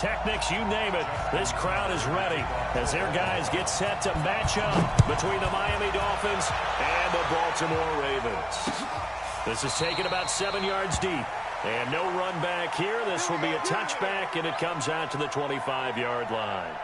Techniques, you name it, this crowd is ready as their guys get set to match up between the Miami Dolphins and the Baltimore Ravens. This is taken about 7 yards deep, and no run back here. This will be a touchback, and it comes out to the 25-yard line.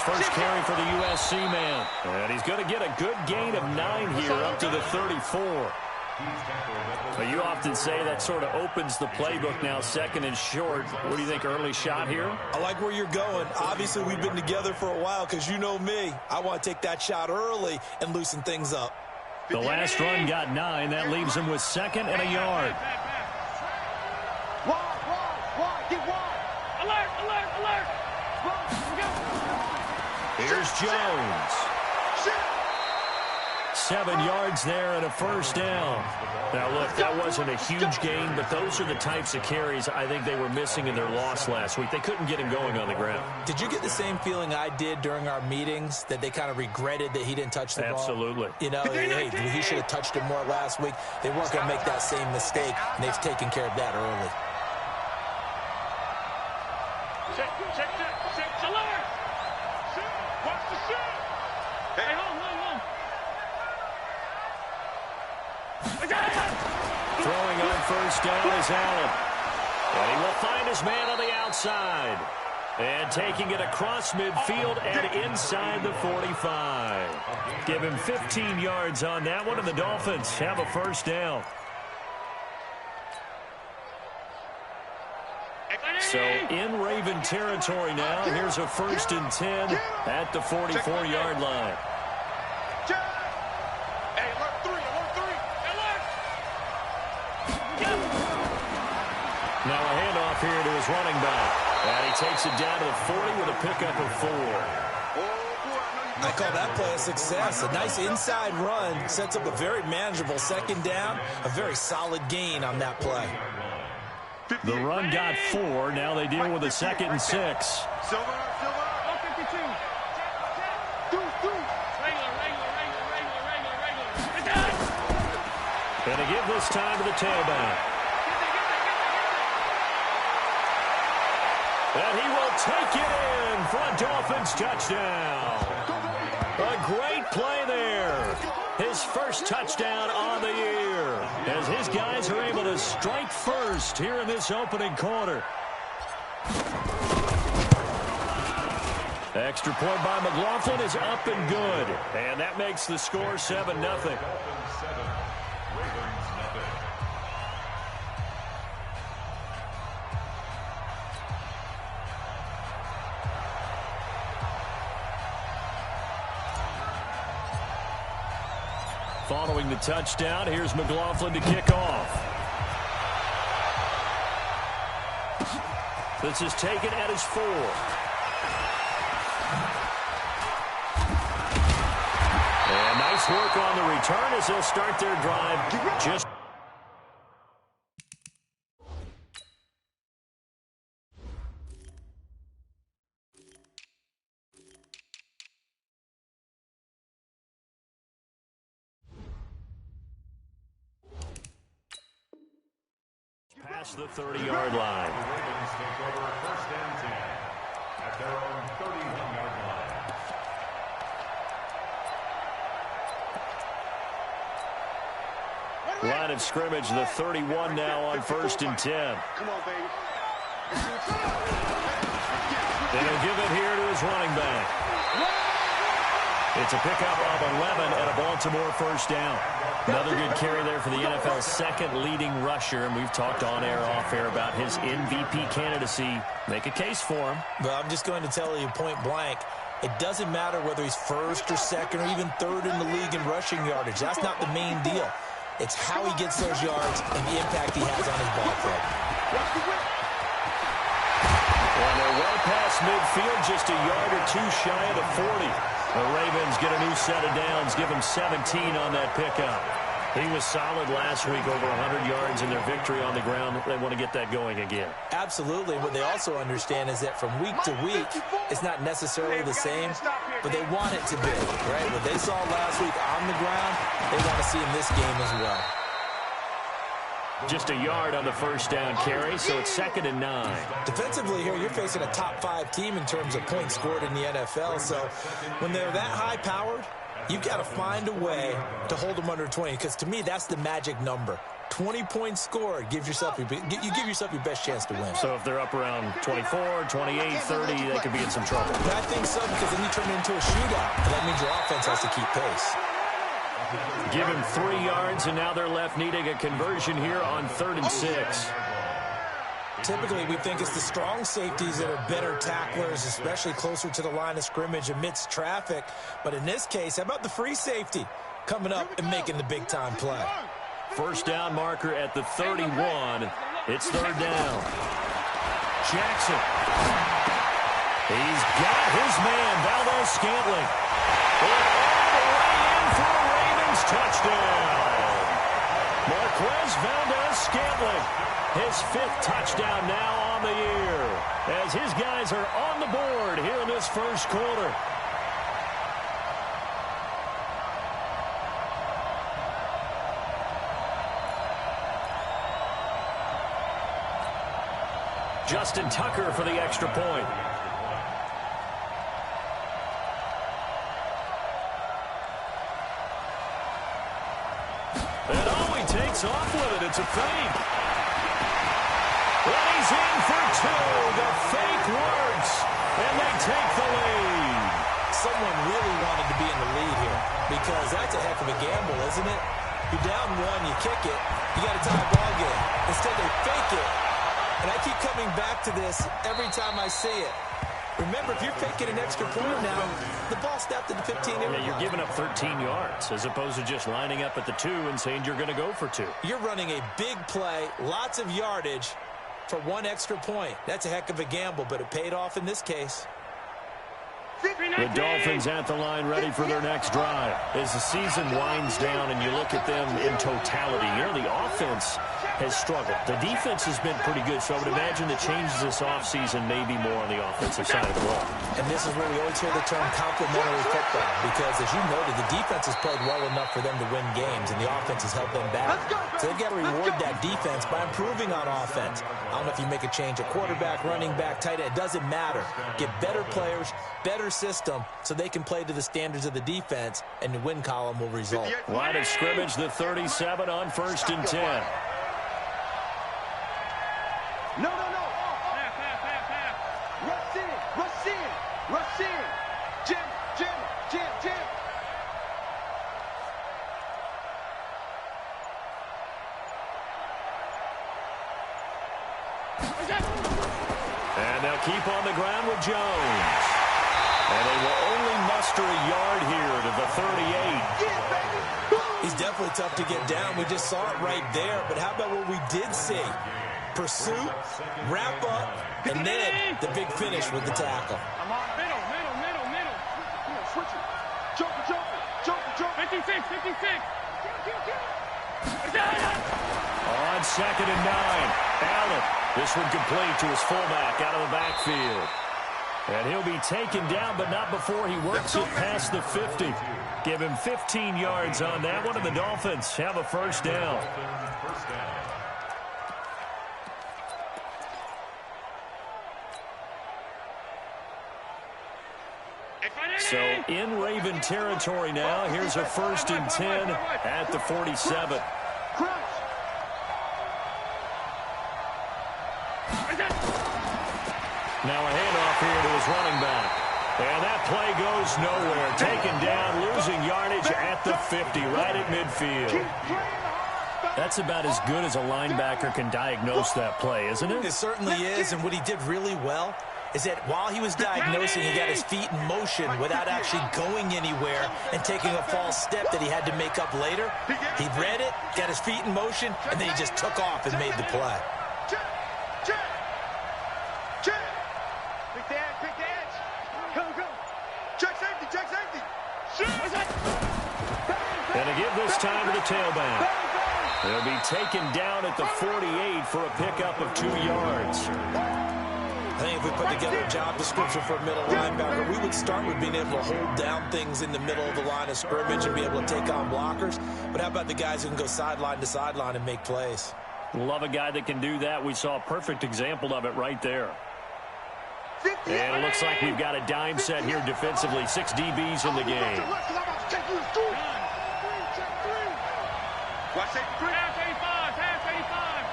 First carry for the USC man. And he's going to get a good gain of 9 here up to the 34. But you often say that sort of opens the playbook now, second and short. What do you think, early shot here? I like where you're going. Obviously, we've been together for a while because you know me. I want to take that shot early and loosen things up. The last run got 9. That leaves him with second and a yard. Wide, get wide. Alert. Here's Jones. 7 yards there and a first down. Now, look, that wasn't a huge gain, but those are the types of carries I think they were missing in their loss last week. They couldn't get him going on the ground. Did you get the same feeling I did during our meetings, that they kind of regretted that he didn't touch the ball? Absolutely. You know, hey, he should have touched it more last week. They weren't going to make that same mistake, and they've taken care of that early. Check. Alert! Watch the shoot! Hey, hold. Throwing on first down is Allen. And he will find his man on the outside. And taking it across midfield and inside the 45. Give him 15 yards on that one, and the Dolphins have a first down. So in Raven territory now. Here's a 1st and 10 at the 44-yard line. Now a handoff here to his running back. And he takes it down to the 40 with a pickup of 4. I call that play a success. A nice inside run sets up a very manageable second down. A very solid gain on that play. The run got 4. Now they deal with a 2nd and 6. Silver. 52. And to give this time to the tailback. And he will take it in for a Dolphins touchdown. A great play there. His first touchdown on the year, as his guys are able to strike first here in this opening quarter. Extra point by McLaughlin is up and good. And that makes the score 7-0. Following the touchdown, here's McLaughlin to kick off. This is taken at his 4. And nice work on the return as they'll start their drive just past the 30-yard line. The Ravens take over 1st and 10 at their own 31-yard line. Line of scrimmage, the 31 now on 1st and 10. Come on, baby. And he'll give it here to his running back. It's a pickup of 11 and a Baltimore first down. Another good carry there for the NFL's second leading rusher, and we've talked on air, off air about his MVP candidacy. Make a case for him. Well, I'm just going to tell you point blank, It doesn't matter whether he's first or second or even third in the league in rushing yardage. That's not the main deal. It's how he gets those yards and the impact he has on his ball club. And they're well past midfield, just a yard or two shy of the 40. The Ravens get a new set of downs, give him 17 on that pickup. He was solid last week, over 100 yards in their victory on the ground. They want to get that going again. Absolutely. What they also understand is that from week to week, it's not necessarily the same, but they want it to be, right? What they saw last week on the ground, they want to see in this game as well. Just a yard on the first down carry, so it's 2nd and 9. Defensively here, you're facing a top-5 team in terms of points scored in the NFL, so when they're that high-powered, you've got to find a way to hold them under 20, because to me, that's the magic number. 20 points scored, you give yourself your best chance to win. So if they're up around 24, 28, 30, they could be in some trouble. I think so, because then you turn it into a shootout, and that means your offense has to keep pace. Give him 3 yards, and now they're left needing a conversion here on 3rd and 6. Typically, we think it's the strong safeties that are better tacklers, especially closer to the line of scrimmage amidst traffic. But in this case, how about the free safety coming up and making the big-time play? First down marker at the 31. It's 3rd down. Jackson. He's got his man, Valdez-Scantling. All the way in for a Ravens touchdown. Marquez Valdez-Scantling. His 5th touchdown now on the year, as his guys are on the board here in this first quarter. Justin Tucker for the extra point. And oh, he takes off with it. It's a fake. And he's in for 2. The fake works, and they take the lead. Someone really wanted to be in the lead here, because that's a heck of a gamble, isn't it? You're down 1, you kick it, you got a tie ball game. Instead, they fake it. And I keep coming back to this every time I see it. Remember, if you're faking an extra point now, the ball snapped at the 15-yard line. Yeah, you're giving up 13 yards as opposed to just lining up at the 2 and saying you're going to go for 2. You're running a big play, lots of yardage for 1 extra point. That's a heck of a gamble, but it paid off in this case. The Dolphins at the line, ready for their next drive. As the season winds down and you look at them in totality, the offense has struggled. The defense has been pretty good, so I would imagine the changes this offseason may be more on the offensive side of the ball. And this is where we always hear the term complementary football, because as you noted, the defense has played well enough for them to win games, and the offense has helped them back. So they've got to reward that defense by improving on offense. I don't know if you make a change at quarterback, running back, tight end. It doesn't matter. Get better players, better system, so they can play to the standards of the defense, and the win column will result. Line of scrimmage, the 37 on 1st and 10. No. Half. Rush in. Jim. And they'll keep on the ground with Jones. And they will only muster a yard here to the 38. He's definitely tough to get down. We just saw it right there. But how about what we did see? Pursuit, wrap up, and then the big finish with the tackle. Middle. Switch it. Jumper. 56. On 2nd and 9, Allen. This one complete to his fullback out of the backfield. And he'll be taken down, but not before he works it past the 50. Give him 15 yards on that one, and the Dolphins have a first down. So in Raven territory now. Here's a 1st and 10 at the 47. Now a handoff here to his running back. And that play goes nowhere. Taken down, losing yardage at the 50, right at midfield. That's about as good as a linebacker can diagnose that play, isn't it? It certainly is, and what he did really well is that while he was diagnosing, he got his feet in motion without actually going anywhere and taking a false step that he had to make up later. He read it, got his feet in motion, and then he just took off and made the play. Pick the edge, pick the edge. Go, go. Check safety, check safety. And to give this time to the tailback. They'll be taken down at the 48 for a pickup of 2 yards. I think if we put together a job description for a middle linebacker, we would start with being able to hold down things in the middle of the line of scrimmage and be able to take on blockers. But how about the guys who can go sideline to sideline and make plays? Love a guy that can do that. We saw a perfect example of it right there. And it looks like we've got a dime set here defensively. 6 DBs in the game. Watch it. Half 85, half 85.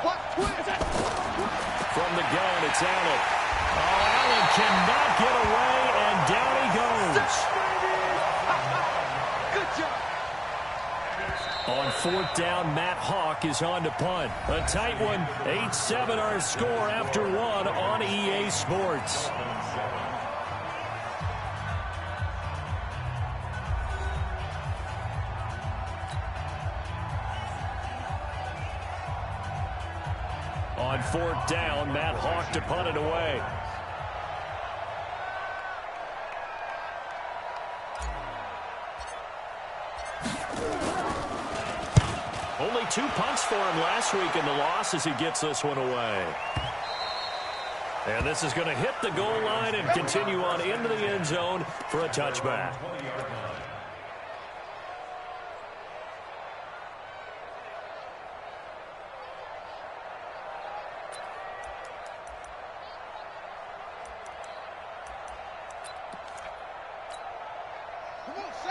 What? From the gun, it's Allen. Oh, Allen cannot get away, and down he goes. Good job. On 4th down, Matt Hawk is on to punt. A tight one, 8-7 our score after 1 on EA Sports. On 4th down, Matt Hawk to punt it away. Only 2 punts for him last week in the loss as he gets this one away. And this is going to hit the goal line and continue on into the end zone for a touchback.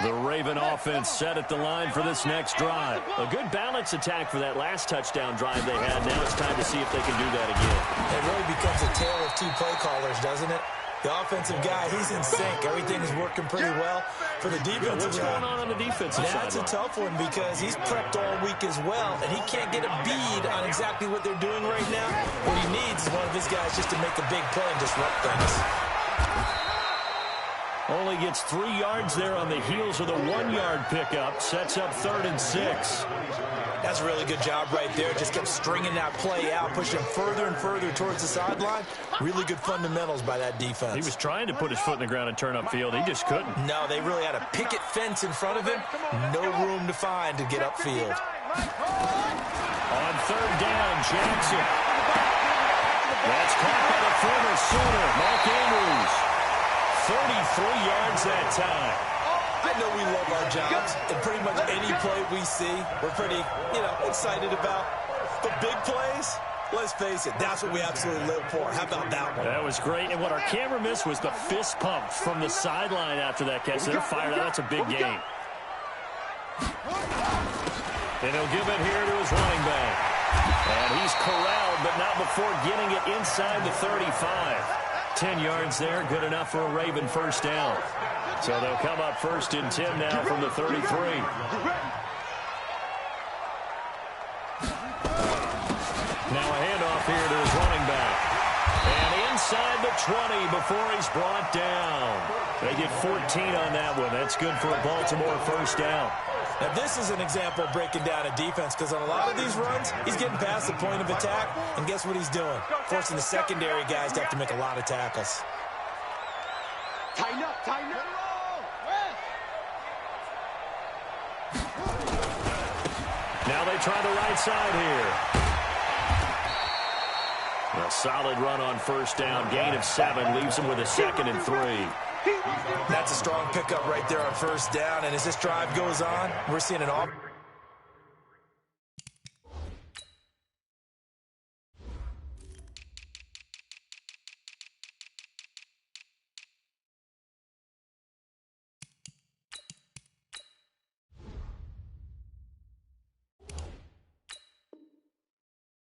The Raven offense set at the line for this next drive. A good balance attack for that last touchdown drive they had. Now it's time to see if they can do that again. It really becomes a tale of 2 play callers, doesn't it? The offensive guy, he's in sync. Everything's working pretty well for the defensive What's going on the defensive side? That's a tough one because he's prepped all week as well, and he can't get a bead on exactly what they're doing right now. What he needs is one of his guys just to make a big play and disrupt things. Only gets 3 yards there on the heels of the 1-yard pickup. Sets up 3rd and 6. That's a really good job right there. Just kept stringing that play out, pushing him further and further towards the sideline. Really good fundamentals by that defense. He was trying to put his foot in the ground and turn upfield. He just couldn't. No, they really had a picket fence in front of him. No room to find to get upfield. On 3rd down, Jackson. That's caught by the former Sooner, Mark Andrews. 33 yards that time. I know we love our jobs, and pretty much any play we see, we're pretty, excited about. But big plays, let's face it, that's what we absolutely live for. How about that one? That was great, and what our camera missed was the fist pump from the sideline after that catch. They're fired out. That's a big game. And he'll give it here to his running back. And he's corralled, but not before getting it inside the 35. 10 yards there, good enough for a Raven 1st down. So they'll come up 1st and 10 now from the 33. Now a handoff here to his running back. And inside the 20 before he's brought down. They get 14 on that one. That's good for a Baltimore 1st down. Now, this is an example of breaking down a defense because on a lot of these runs, he's getting past the point of attack, and guess what he's doing? Forcing the secondary guys to have to make a lot of tackles. Tighten up, tighten up. Now they try the right side here. A solid run on 1st down. Gain of 7 leaves him with a 2nd and 3. That's a strong pickup right there on 1st down, and as this drive goes on, we're seeing an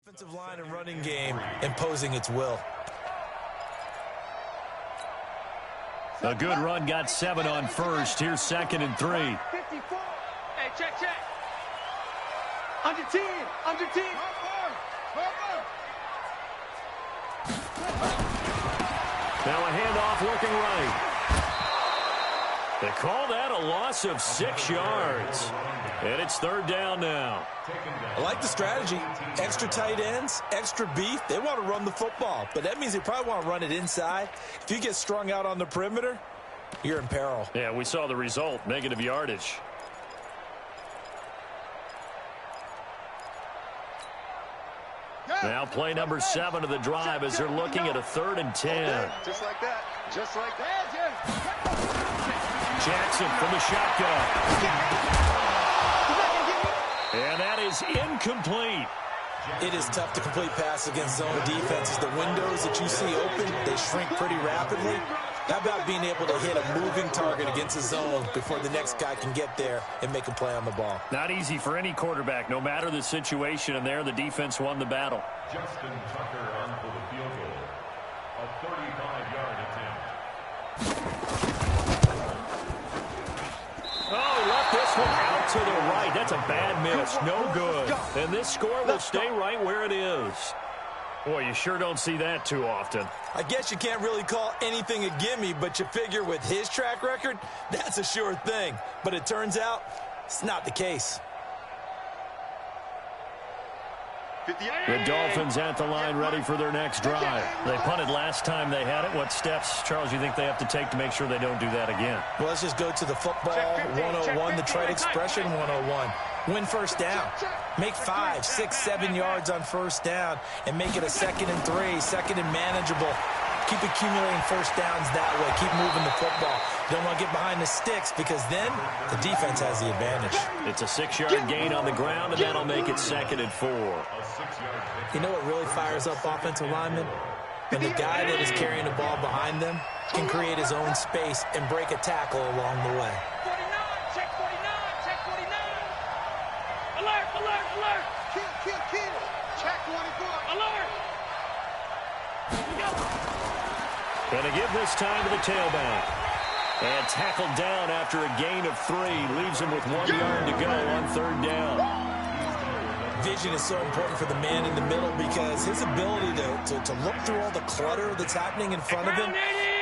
offensive line and running game imposing its will. A good run, got 7 on 1st. Here's 2nd and 3. 54. Hey, check. Under 10. Now a handoff looking right. They call that a loss of 6 yards. And it's 3rd down now. I like the strategy. Extra tight ends, extra beef. They want to run the football, but that means they probably want to run it inside. If you get strung out on the perimeter, you're in peril. Yeah, we saw the result, negative yardage. Now play number 7 of the drive as they're looking at a 3rd and 10. Just like that. Just like that. Jackson from the shotgun. And that is incomplete. It is tough to complete pass against zone defenses. The windows that you see open, they shrink pretty rapidly. How about being able to hit a moving target against a zone before the next guy can get there and make a play on the ball? Not easy for any quarterback, no matter the situation, and there the defense won the battle. Justin Tucker on for the field goal. A 35-yard attempt. Oh, left this one out to the right. That's a bad miss. No good. And this score will stay right where it is. Boy, you sure don't see that too often. I guess you can't really call anything a gimme, but you figure with his track record, that's a sure thing. But it turns out it's not the case. The Dolphins at the line ready for their next drive. They punted last time they had it. What steps, Charles, you think they have to take to make sure they don't do that again? Well, let's just go to the football 101, the trade expression 101. Win first down. Make 5, 6, 7 yards on first down and make it a 2nd and 3, 2nd and manageable. Keep accumulating first downs that way. Keep moving the football. You don't want to get behind the sticks because then the defense has the advantage. It's a 6-yard gain on the ground, and that'll make it 2nd and 4. You know what really fires up offensive linemen? When the guy that is carrying the ball behind them can create his own space and break a tackle along the way. 49, check 49, check 49. Alert, alert, alert. Kill, kill, kill. Check 24. Alert. Going to give this time to the tailback. And tackled down after a gain of 3. Leaves him with 1 yard to go on 3rd down. Vision is so important for the man in the middle because his ability to look through all the clutter that's happening in front of him,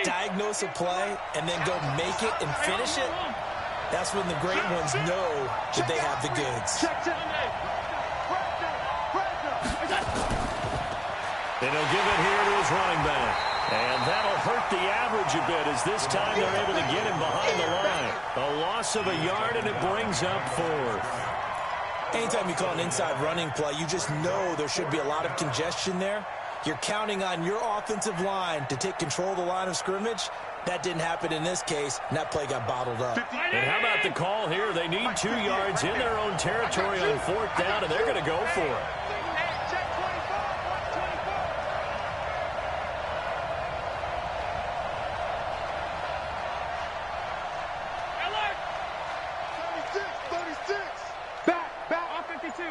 diagnose a play, and then go make it and finish it, that's when the great ones know that they have the goods. And he'll give it here to his running back. And that'll hurt the average a bit as this time they're able to get him behind the line. A loss of a yard, and it brings up 4th. Anytime you call an inside running play, you just know there should be a lot of congestion there. You're counting on your offensive line to take control of the line of scrimmage. That didn't happen in this case, and that play got bottled up. And how about the call here? They need 2 yards in their own territory on 4th down, and they're going to go for it. Back, 52.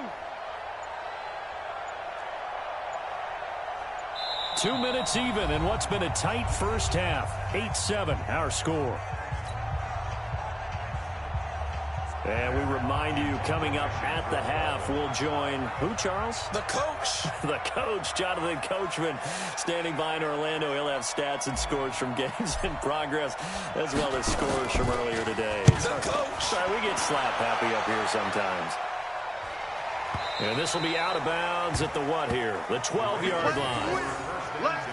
2 minutes even in what's been a tight first half. 8-7, our score. And we remind you, coming up at the half, we'll join who, Charles? The coach. The coach, Jonathan Coachman, standing by in Orlando. He'll have stats and scores from games in progress, as well as scores from earlier today. The coach. Sorry, we get slap happy up here sometimes. And this will be out of bounds at the what here? The 12-yard line. Let's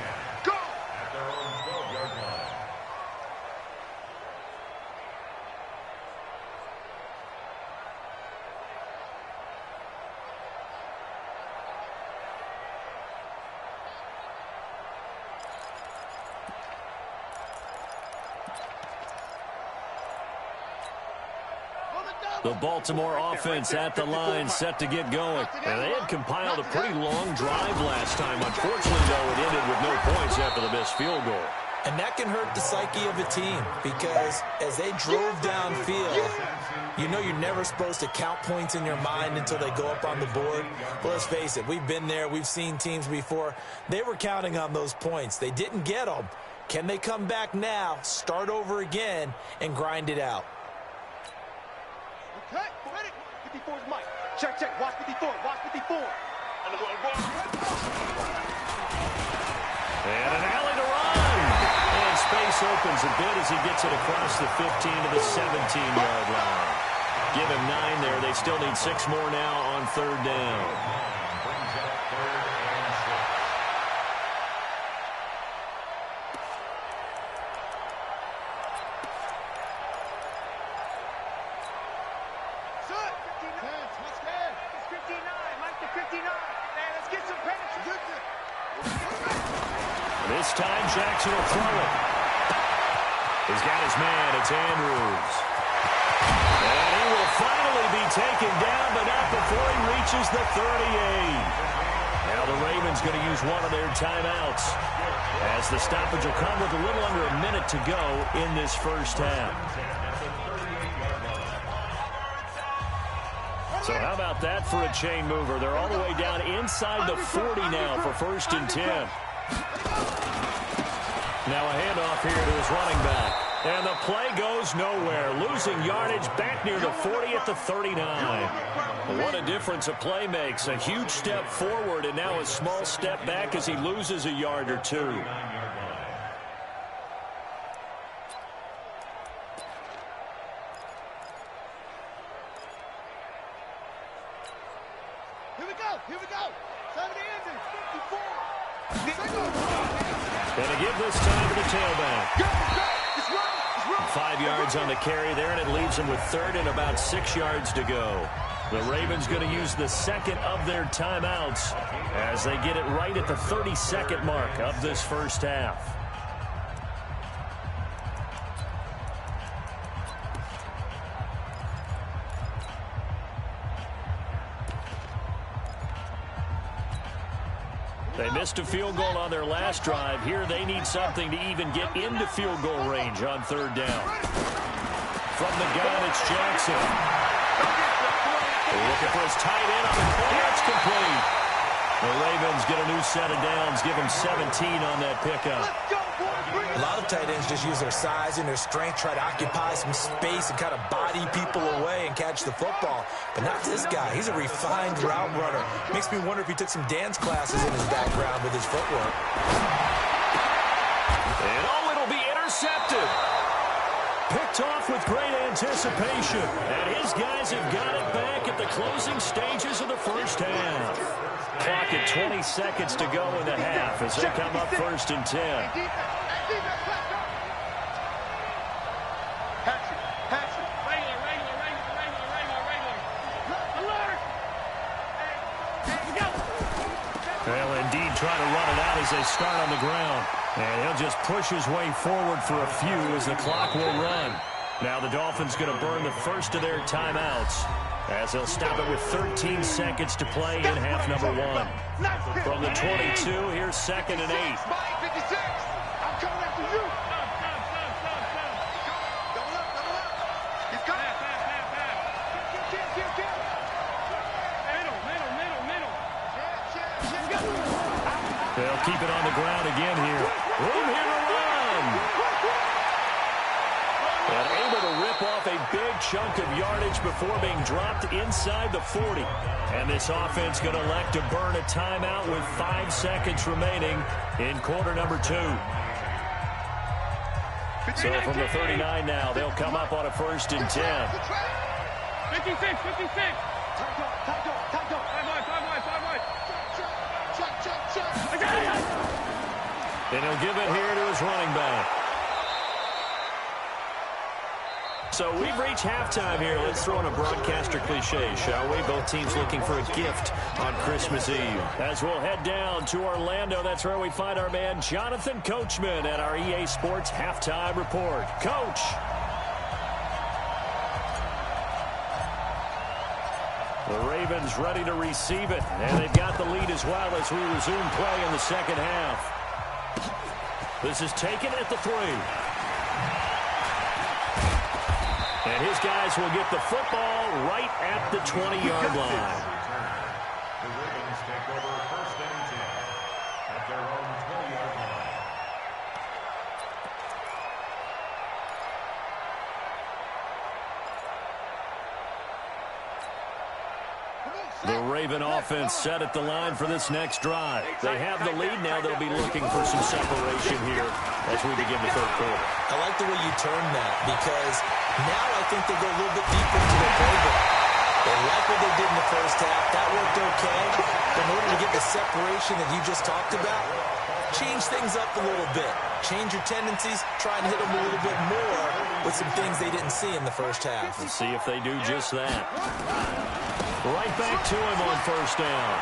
go. At their own 12-yard line. The Baltimore offense at the line, set to get going. And they had compiled a pretty long drive last time. Unfortunately, though, it ended with no points after the missed field goal. And that can hurt the psyche of a team because as they drove downfield, you know you're never supposed to count points in your mind until they go up on the board. But let's face it, we've been there. We've seen teams before. They were counting on those points. They didn't get them. Can they come back now, start over again, and grind it out? Okay, ready. 54's Mike. Check, check. Watch 54. Watch 54. And an alley to run. And space opens a bit as he gets it across the 15 to the 17-yard line. Give him 9 there. They still need 6 more now on third down. This time Jackson will throw it. He's got his man. It's Andrews. And he will finally be taken down, but not before he reaches the 38. Now the Ravens going to use one of their timeouts, as the stoppage will come with a little under a minute to go in this first half. So how about that for a chain mover? They're all the way down inside the 40 now for 1st and 10. Now a handoff here to his running back. And the play goes nowhere. Losing yardage back near the 40 at the 39. What a difference a play makes. A huge step forward and now a small step back as he loses a yard or two. Here we go. 70 ending. 54. Going to give this time to the tailback. 5 yards on the carry there, and it leaves him with 3rd and about 6 yards to go. The Ravens going to use the second of their timeouts as they get it right at the 32nd mark of this first half. They missed a field goal on their last drive. Here they need something to even get into field goal range on 3rd down. From the gun, it's Jackson. They're looking for his tight end on the corner. It's complete. The Ravens get a new set of downs. Give him 17 on that pickup. A lot of tight ends just use their size and their strength, try to occupy some space and kind of body people away and catch the football. But not this guy. He's a refined route runner. Makes me wonder if he took some dance classes in his background with his footwork. And it'll be intercepted. Picked off with great anticipation. And his guys have got it back at the closing stages of the first half. Clock at 20 seconds to go in the half as they come up 1st and 10. Well, indeed, trying to run it out as they start on the ground. And he'll just push his way forward for a few as the clock will run. Now the Dolphins going to burn the first of their timeouts as they'll stop it with 13 seconds to play in half number 1. From the 22, here's 2nd and 8. I'm coming after you. Double up. He's coming. They'll keep it on the ground again here. Room here to run. And able to rip off a big chunk of yardage before being dropped inside the 40. And this offense going to elect to burn a timeout with 5 seconds remaining in quarter number 2. So from the 39 now, they'll come up on a 1st and 10. 56. And he'll give it here to his running back. So we've reached halftime here. Let's throw in a broadcaster cliche, shall we? Both teams looking for a gift on Christmas Eve. As we'll head down to Orlando, that's where we find our man Jonathan Coachman at our EA Sports Halftime Report. Coach. The Ravens ready to receive it, and they've got the lead as well as we resume play in the second half. This is taken at the 3. And his guys will get the football right at the 20-yard line. The Ravens take over 1st and 10 at their own 20-yard line. Come on, The Raven offense set at the line for this next drive. They have the lead now. They'll be looking for some separation here as we begin the third quarter. I like the way you turned that because now I think they go a little bit deeper into their playbook. They like what they did in the first half. That worked okay. But in order to get the separation that you just talked about, change things up a little bit. Change your tendencies. Try and hit them a little bit more with some things they didn't see in the first half. Let's see if they do just that. Right back to him on first down.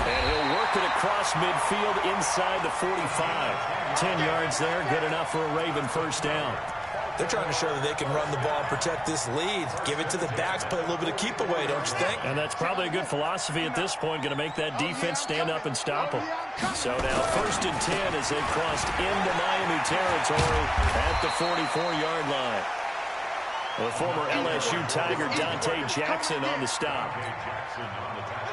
And he'll work it across midfield inside the 45. 10 yards there, good enough for a Raven first down. They're trying to show that they can run the ball and protect this lead. Give it to the backs, play a little bit of keep away, don't you think? And that's probably a good philosophy at this point, going to make that defense stand up and stop them. So now first and 10 as they've crossed into Miami territory at the 44-yard line. The former LSU Tiger Dante Jackson on the stop.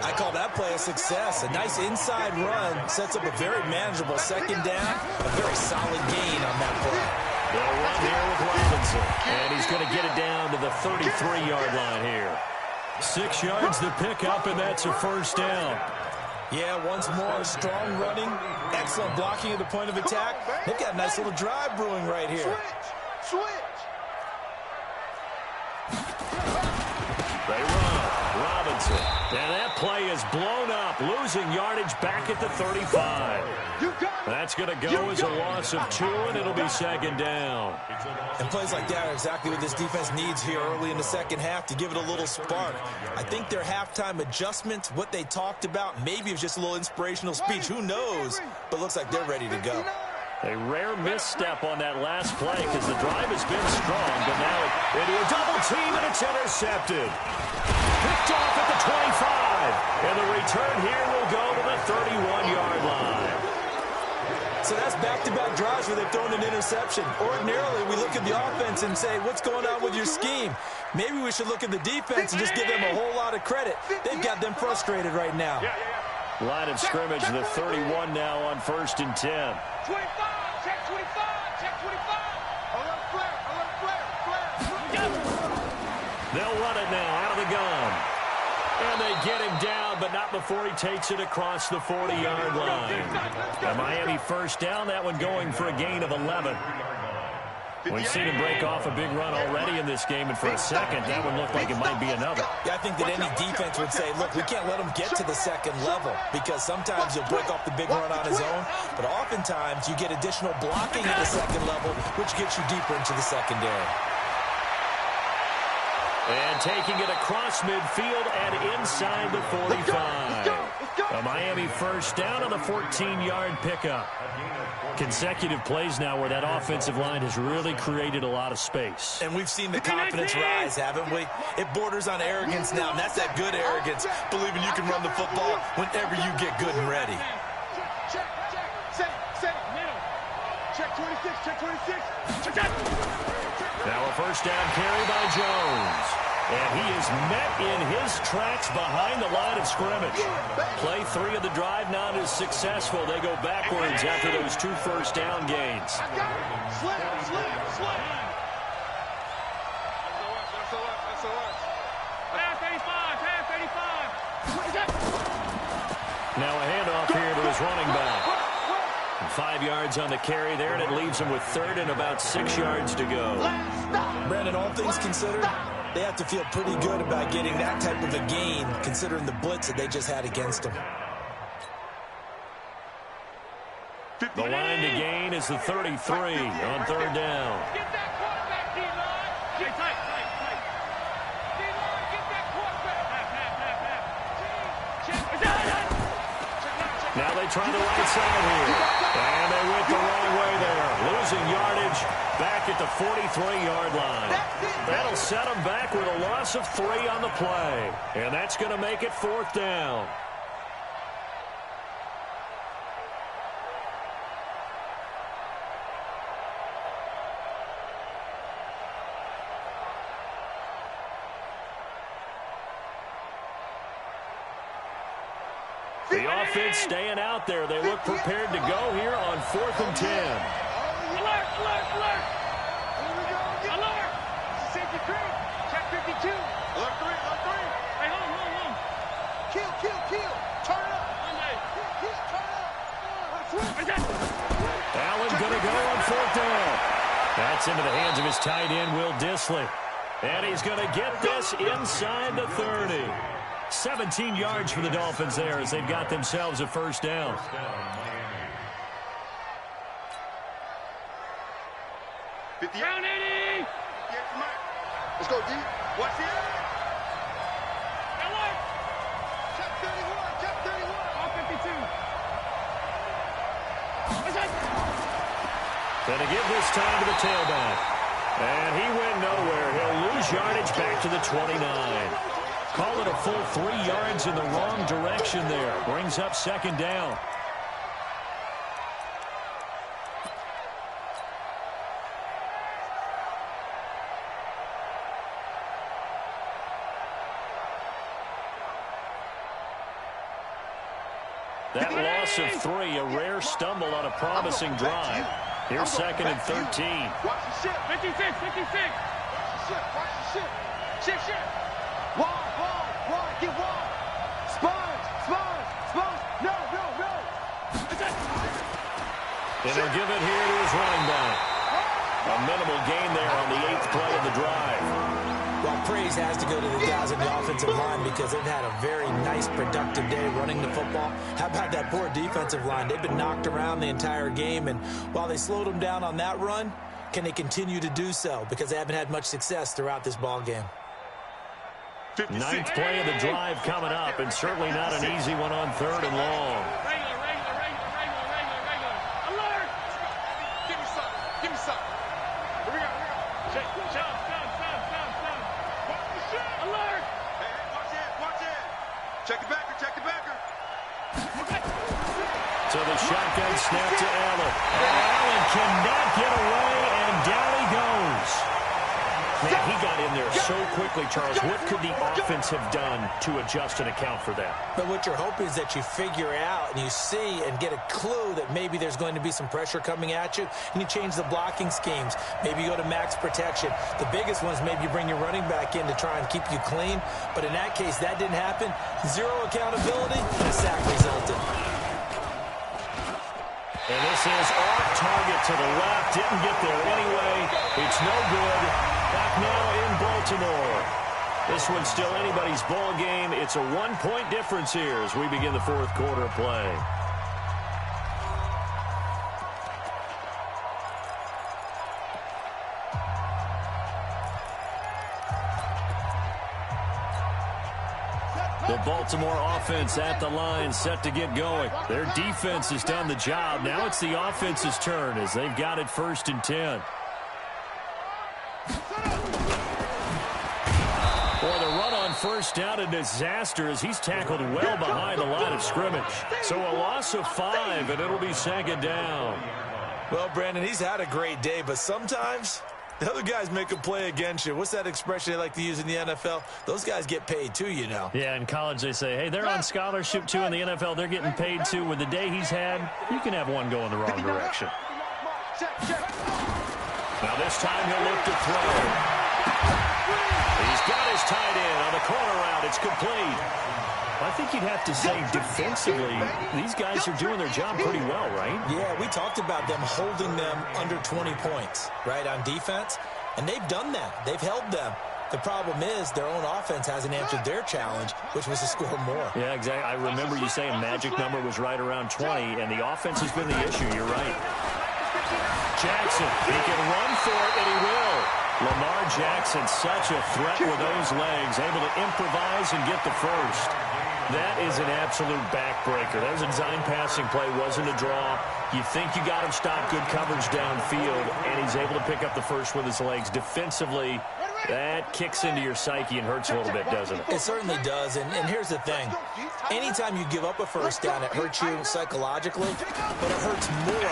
I call that play a success. A nice inside run sets up a very manageable second down. A very solid gain on that play. They'll run here with Robinson. And he's going to get it down to the 33-yard line here. 6 yards to pick up, and that's a first down. Yeah, once more, strong running, excellent blocking at the point of attack. They've got a nice little drive brewing right here. Switch. They run. Robinson. And that play is blown up, losing yardage back at the 35. That's going to go as a loss of 2, and it'll be second down. And plays like that are exactly what this defense needs here early in the second half to give it a little spark. I think their halftime adjustments, what they talked about, maybe it was just a little inspirational speech. Who knows? But looks like they're ready to go. A rare misstep on that last play because the drive has been strong, but now into a double team, and it's intercepted. Picked off at the 25, and the return here will go to the 31-yard line. So that's back-to-back drives where they've thrown an interception. Ordinarily, we look at the offense and say, what's going on with your scheme? Maybe we should look at the defense and just give them a whole lot of credit. They've got them frustrated right now. Line of scrimmage, the 31 now on first and 10. 25, check 25, check 25. Alert flare. They'll run it now out of the gun. And they get him down, but not before he takes it across the 40-yard line. A Miami first down, that one going for a gain of 11. We've seen him break off a big run already in this game, and for a second, that one looked like it might be another. Yeah, I think that any defense would say, look, we can't let him get to the second level because sometimes he'll break off the big run on his own, but oftentimes you get additional blocking at the second level, which gets you deeper into the secondary. And taking it across midfield and inside the 45. A Miami first down on the 14-yard pickup. Consecutive plays now where that offensive line has really created a lot of space. And we've seen the confidence rise, haven't we? It borders on arrogance now, and that's that good arrogance, believing you can run the football whenever you get good and ready. Set. Middle. Check 26. Now a first down carry by Jones. And he is met in his tracks behind the line of scrimmage. Play 3 of the drive not as successful. They go backwards after those 2 first down gains. Slip. Pass 35. Now a handoff here to his running back. 5 yards on the carry there, and it leaves him with third and about 6 yards to go. Brandon, all things considered, they have to feel pretty good about getting that type of a gain, considering the blitz that they just had against them. The line to gain is the 33 on third down. Get that quarterback, D-line. Get tight. D-line, get that quarterback. Now they try the right side here. And they went the wrong way there. Losing yardage back at the 43-yard line. That'll set them back with a loss of 3 on the play. And that's going to make it fourth down. The offense staying out there. They look prepared to go here on 4th and 10. Alert. Alert. Safety 3. Check 52. Alert 3. Hey, hold on. Gets into the hands of his tight end, Will Dissly. And he's going to get this inside the 30. 17 yards for the Dolphins there as they've got themselves a first down. Down 80. Let's go, D. Watch it. Alert. Check 31. Check 31. All 52. Going to give this time to the tailback. And he went nowhere. He'll lose yardage back to the 29. Call it a full 3 yards in the wrong direction there. Brings up second down. That loss of 3, a rare stumble on a promising drive. Here's second and 13. Watch the ship. 56, 56. Watch the ship, watch the ship. Ship, ship. Wide, get wide. Sponge. No. And he'll give it here to his running back. A minimal gain there on the 8th play of the drive. Well, praise has to go to the guys in the offensive line because they've had a very nice, productive day running the football. How about that poor defensive line? They've been knocked around the entire game, and while they slowed them down on that run, can they continue to do so? Because they haven't had much success throughout this ball game. 9th play of the drive coming up, and certainly not an easy one on 3rd and long. Regular. Alert. Give me some. Here we go. Shut. Watch the ship. Alert. Hey, watch it. Check the backer. So the shotgun snap to Allen. Allen cannot get away, and down he goes. Man, he got in there so quickly, Charles. What could the offense have done to adjust and account for that? But what you're hoping is that you figure out and you see and get a clue that maybe there's going to be some pressure coming at you, and you change the blocking schemes. Maybe you go to max protection. The biggest one is maybe you bring your running back in to try and keep you clean. But in that case, that didn't happen. Zero accountability, and a sack resulted. And this is off target to the left. Didn't get there anyway. It's no good. Back now in Baltimore. This one's still anybody's ball game. It's a 1-point difference here as we begin the 4th quarter of play. The Baltimore offense at the line, set to get going. Their defense has done the job. Now it's the offense's turn as they've got it 1st and 10. Boy, the run on 1st down, a disaster as he's tackled well behind the line of scrimmage. So a loss of 5, and it'll be 2nd down. Well, Brandon, he's had a great day, but sometimes the other guys make a play against you. What's that expression they like to use in the NFL? Those guys get paid too, you know. Yeah, in college they say, hey, they're on scholarship too. In the NFL, they're getting paid too. With the day he's had, you can have one go in the wrong direction. Now this time he'll look to throw. He's got his tight end on the corner route. It's complete. I think you'd have to say defensively, these guys are doing their job pretty well, right? Yeah, we talked about them holding them under 20 points, right, on defense. And they've done that. They've held them. The problem is their own offense hasn't answered their challenge, which was to score more. Yeah, exactly. I remember you saying magic number was right around 20, and the offense has been the issue. You're right. Jackson, he can run for it, and he will. Lamar Jackson, such a threat with those legs, able to improvise and get the first. That is an absolute backbreaker. That was a design passing play, wasn't a draw. You think you got him stopped, good coverage downfield, and he's able to pick up the first with his legs. Defensively, that kicks into your psyche and hurts a little bit, doesn't it? It certainly does, and here's the thing. Anytime you give up a first down, it hurts you psychologically, but it hurts more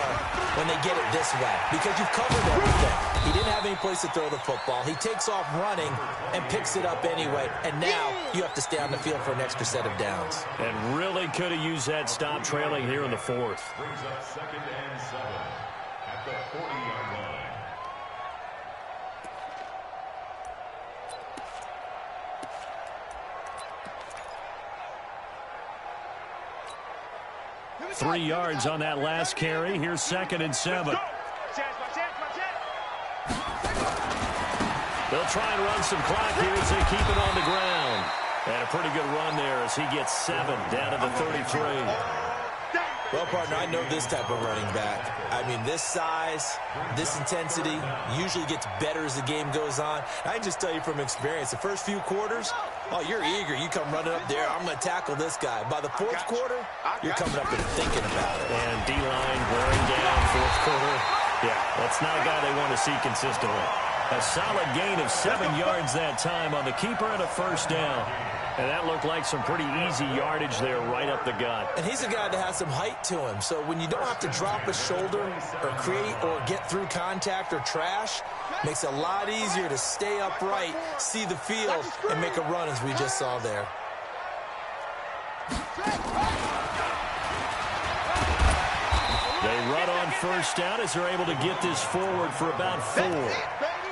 when they get it this way because you've covered everything. He didn't have any place to throw the football. He takes off running and picks it up anyway, and now you have to stay on the field for an extra set of downs. And really could have used that stop trailing here in the 4th. Brings up 2nd and 7 at the 40-yard line. Three yards on that last carry. Here's 2nd and 7. They'll try and run some clock here as they keep it on the ground. And a pretty good run there as he gets 7 down to the 33. Well, partner, I know this type of running back. I mean, this size, this intensity usually gets better as the game goes on. I can just tell you from experience, the first few quarters, oh, you're eager. You come running up there, I'm going to tackle this guy. By the fourth quarter, you're coming up and thinking about it. And D-line wearing down fourth quarter. Yeah, that's not a guy they want to see consistently. A solid gain of 7 yards that time on the keeper and a first down. And that looked like some pretty easy yardage there right up the gut. And he's a guy that has some height to him. So when you don't have to drop a shoulder or create or get through contact or trash, makes it a lot easier to stay upright, see the field, and make a run as we just saw there. They run on first down as they're able to get this forward for about 4.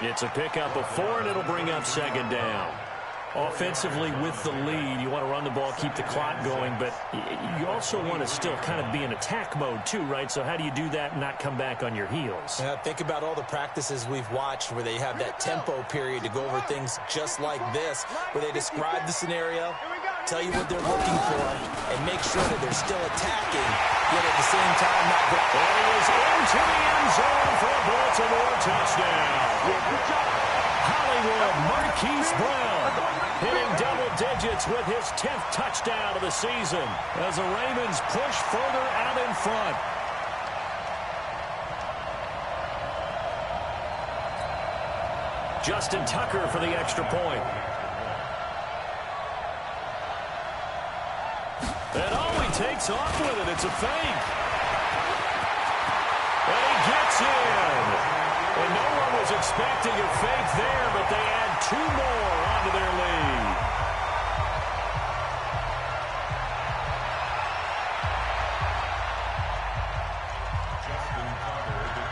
It's a pickup of 4, and it'll bring up second down. Offensively with the lead, you want to run the ball, keep the clock going, but you also want to still kind of be in attack mode too, right? So how do you do that and not come back on your heels? Yeah, think about all the practices we've watched where they have that tempo period to go over things just like this, where they describe the scenario, tell you what they're looking for, and make sure that they're still attacking, yet at the same time not going. And he is into the end zone for a Baltimore touchdown. Hollywood Marquise Brown hitting double digits with his 10th touchdown of the season as the Ravens push further out in front. Justin Tucker for the extra point. And he takes off with it. It's a fake. And he gets in. And no one was expecting a fake there, but they add 2 more onto their lead.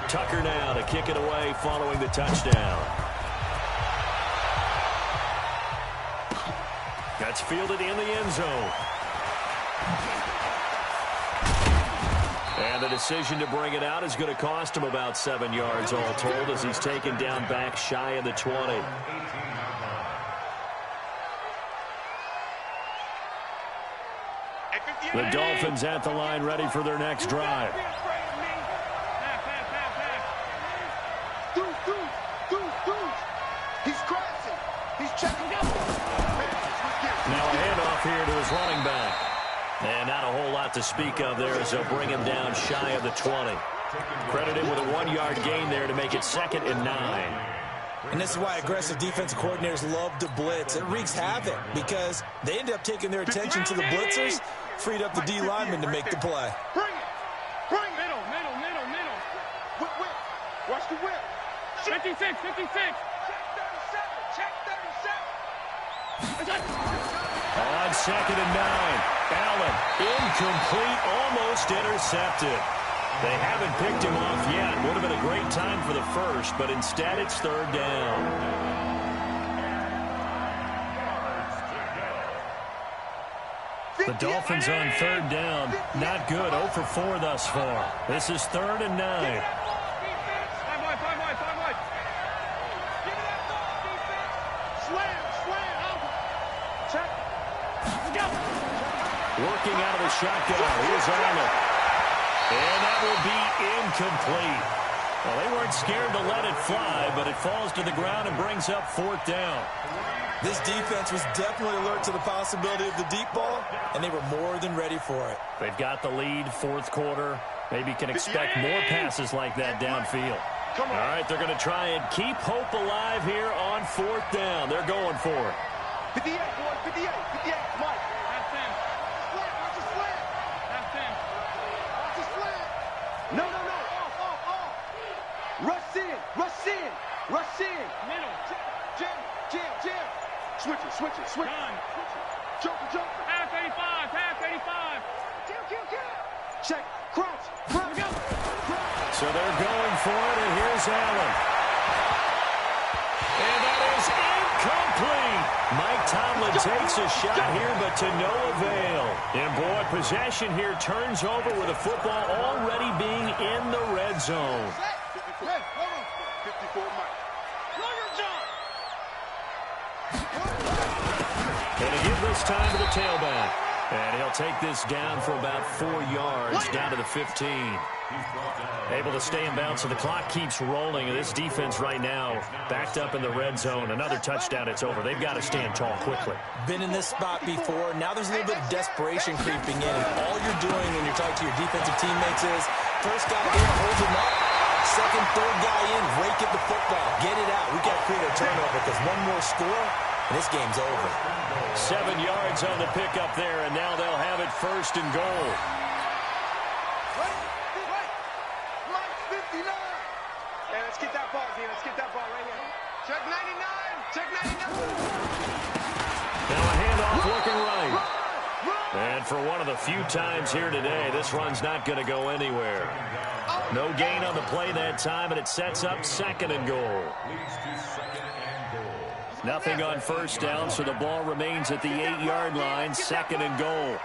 Tucker now to kick it away following the touchdown. That's fielded in the end zone. And the decision to bring it out is going to cost him about 7 yards all told as he's taken down back shy of the 20. The Dolphins at the line ready for their next drive. He's crossing. He's checking out. Now a handoff here to his running back. And not a whole lot to speak of there as they'll bring him down shy of the 20. Credited with a 1-yard gain there to make it 2nd and 9. And this is why aggressive defensive coordinators love to blitz. It wreaks havoc because they end up taking their attention to the blitzers, freed up the D lineman to make the play. Bring it. Bring it. Middle. Whip. Watch the whip. 56. Check 37. On 2nd and 9. Allen, incomplete, almost intercepted. They haven't picked him off yet. Would have been a great time for the first, but instead it's 3rd down. The Dolphins on 3rd down. Not good. 0 for 4 thus far. This is 3rd and 9. Working out of the shotgun. Here's Allen. And that will be incomplete. Well, they weren't scared to let it fly, but it falls to the ground and brings up 4th down. This defense was definitely alert to the possibility of the deep ball, and they were more than ready for it. They've got the lead, 4th quarter. Maybe can expect more passes like that downfield. All right, they're going to try and keep hope alive here on 4th down. They're going for it. 58, boy, 58, Mike. That's him. Watch the slant. That's him. Watch the slant. No. Off. Rush in. Middle. Jam. Switch it. Done. Joker. Half 85. Check. Crouch. Go. So they're going for it, and here's Allen. And that is incomplete. Mike Tomlin takes a shot here, but to no avail. And boy, possession here turns over with the football already being in the red zone. 54, Mike. And to give this time to the tailback. And he'll take this down for about 4 yards, down to the 15. Able to stay in bounds, so the clock keeps rolling. And this defense right now backed up in the red zone. Another touchdown, it's over. They've got to stand tall quickly. Been in this spot before. Now there's a little bit of desperation creeping in. And all you're doing when you're talking to your defensive teammates is first guy there, hold him up. Second, third guy in, rake at the football. Get it out. We got to create a turnover because one more score, and this game's over. 7 yards on the pickup there, and now they'll have it first and goal. Mike 59. Hey, let's get that ball, D. Let's get that ball right here. Check 99. Check 99. Now a handoff looking right. And for one of the few times here today, this run's not going to go anywhere. No gain on the play that time, and it sets up second and goal. Nothing on first down, so the ball remains at the 8-yard line, second and goal.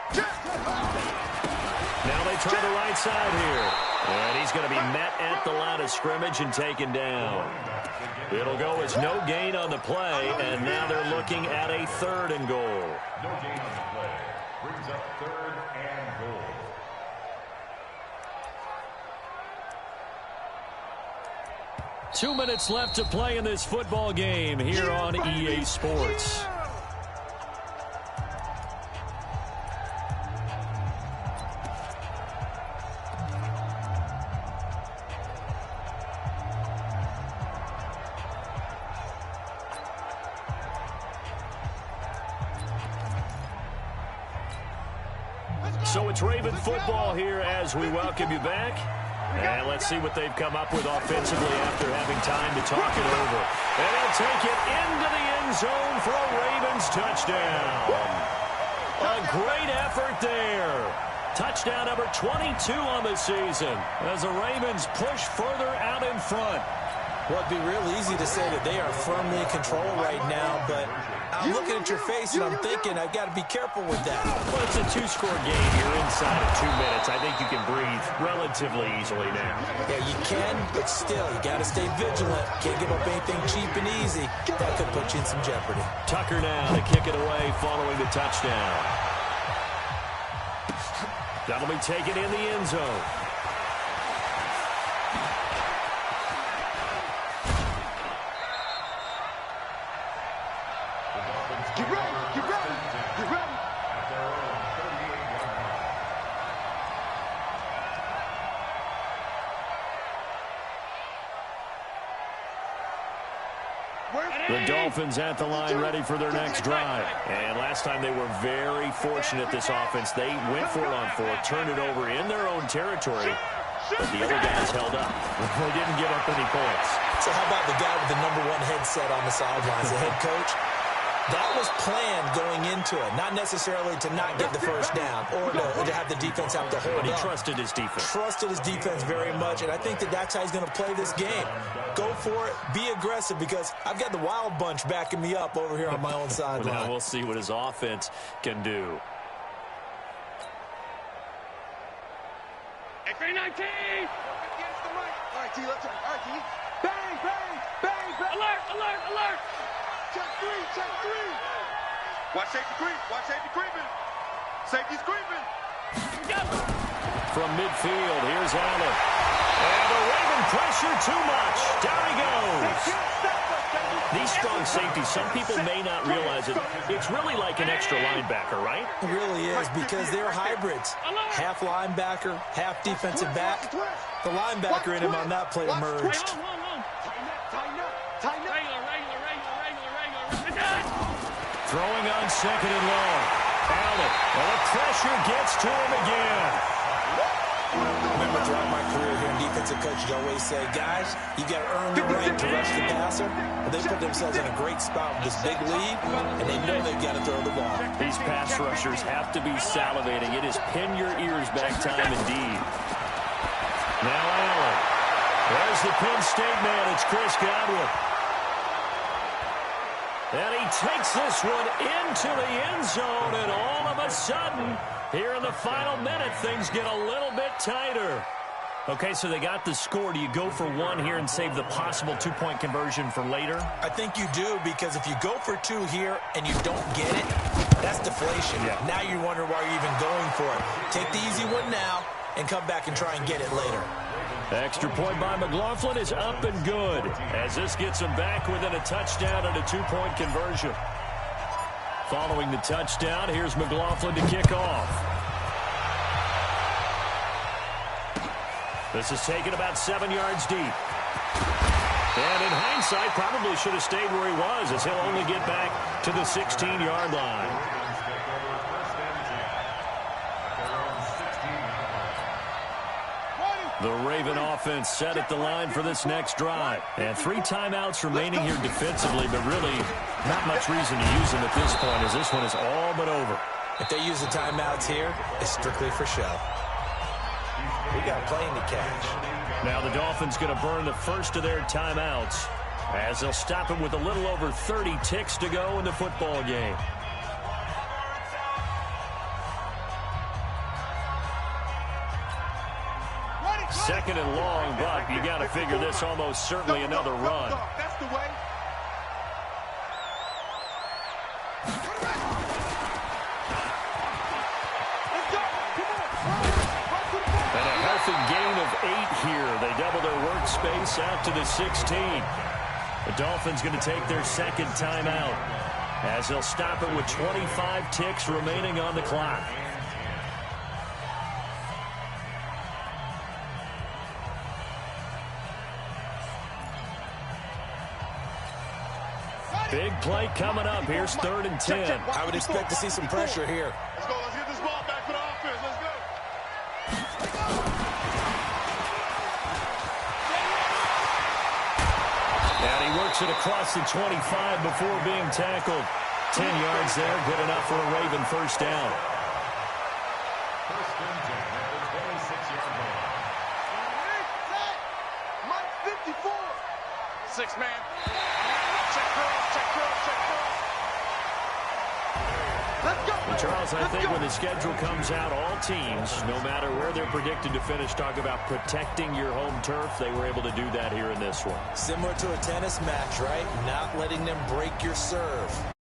Now they try the right side here. And he's going to be met at the line of scrimmage and taken down. It'll go as no gain on the play, and now they're looking at a third and goal. No gain on the play. Brings up third and goal. Two minutes left to play in this football game here on EA Sports. So it's Raven football here as we welcome you back. And let's see what they've come up with offensively after having time to talk it over. And they'll take it into the end zone for a Ravens touchdown. A great effort there. Touchdown number 22 on the season as the Ravens push further out in front. Well, it'd be real easy to say that they are firmly in control right now, but I'm looking at your face and I'm thinking I've got to be careful with that. Well, it's a two-score game. You're inside of 2 minutes. I think you can breathe relatively easily now. Yeah, you can, but still, you got to stay vigilant. Can't give up anything cheap and easy. That could put you in some jeopardy. Tucker now to kick it away following the touchdown. That'll be taken in the end zone. Get ready, get ready, get ready. At their own 38-yard line. The Dolphins at the line ready for their next drive. And last time they were very fortunate, this offense. They went for it on fourth, turned it over in their own territory, but the other guys held up. They didn't give up any points. So how about the guy with the #1 headset on the sidelines, the head coach? That was planned going into it, not necessarily to not get the first down or to have the defense have to hold But he up. trusted his defense. Trusted his defense very much, and I think that that's how he's going to play this game. Go for it, be aggressive, because I've got the wild bunch backing me up over here on my own sideline. Now we'll see what his offense can do. Hey, 319! Against the right. All right, T, let's go. All right, T. Bang, bang, bang, bang. Alert, alert, alert. Check three, check three. Watch safety creep, watch safety creeping. Safety's creeping. From midfield, here's Allen. And the Raven pressure too much. Down he goes. These strong safeties, some people may not realize it. It's really like an extra linebacker, right? It really is, because they're hybrids. Half linebacker, half defensive back. The linebacker in him on that play emerged. Tighten up, tighten up, tighten up. Throwing on second and long. Allen, and the pressure gets to him again. Remember, throughout my career here in defensive coaches always say, guys, you got to earn the right to rush the passer. But they put themselves in a great spot with this big lead, and they know they've got to throw the ball. These pass rushers have to be salivating. It is pin your ears back time indeed. Now Allen. There's the Penn State man. It's Chris Godwin. And he takes this one into the end zone, and all of a sudden, here in the final minute, things get a little bit tighter. Okay, so they got the score. Do you go for one here and save the possible two-point conversion for later? I think you do, because if you go for two here and you don't get it, that's deflation. Yeah. Now you wonder why you're even going for it. Take the easy one now and come back and try and get it later. Extra point by McLaughlin is up and good, as this gets him back within a touchdown and a two-point conversion. Following the touchdown, here's McLaughlin to kick off. This is taken about 7 yards deep. And in hindsight, probably should have stayed where he was, as he'll only get back to the 16-yard line. The Raven offense set at the line for this next drive. And 3 timeouts remaining here defensively, but really not much reason to use them at this point, as this one is all but over. If they use the timeouts here, it's strictly for show. We got a plane to catch. Now the Dolphins going to burn the first of their timeouts, as they'll stop it with a little over 30 ticks to go in the football game. Second and long, but you got to figure this almost certainly another run. That's the way. And a healthy gain of 8 here. They double their workspace out to the 16. The Dolphins going to take their second timeout, as they'll stop it with 25 ticks remaining on the clock. Big play coming up. Here's 3rd and 10. I would expect to see some pressure here. Let's go. Let's get this ball back for the offense. Let's go. And he works it across the 25 before being tackled. 10 yards there, good enough for a Raven first down. First and 10 at the 26-yard line. Mike 54. 6-man. Check cross. Let's go. And Charles, I think when the schedule comes out, all teams, no matter where they're predicted to finish, talk about protecting your home turf. They were able to do that here in this one. Similar to a tennis match, right? Not letting them break your serve.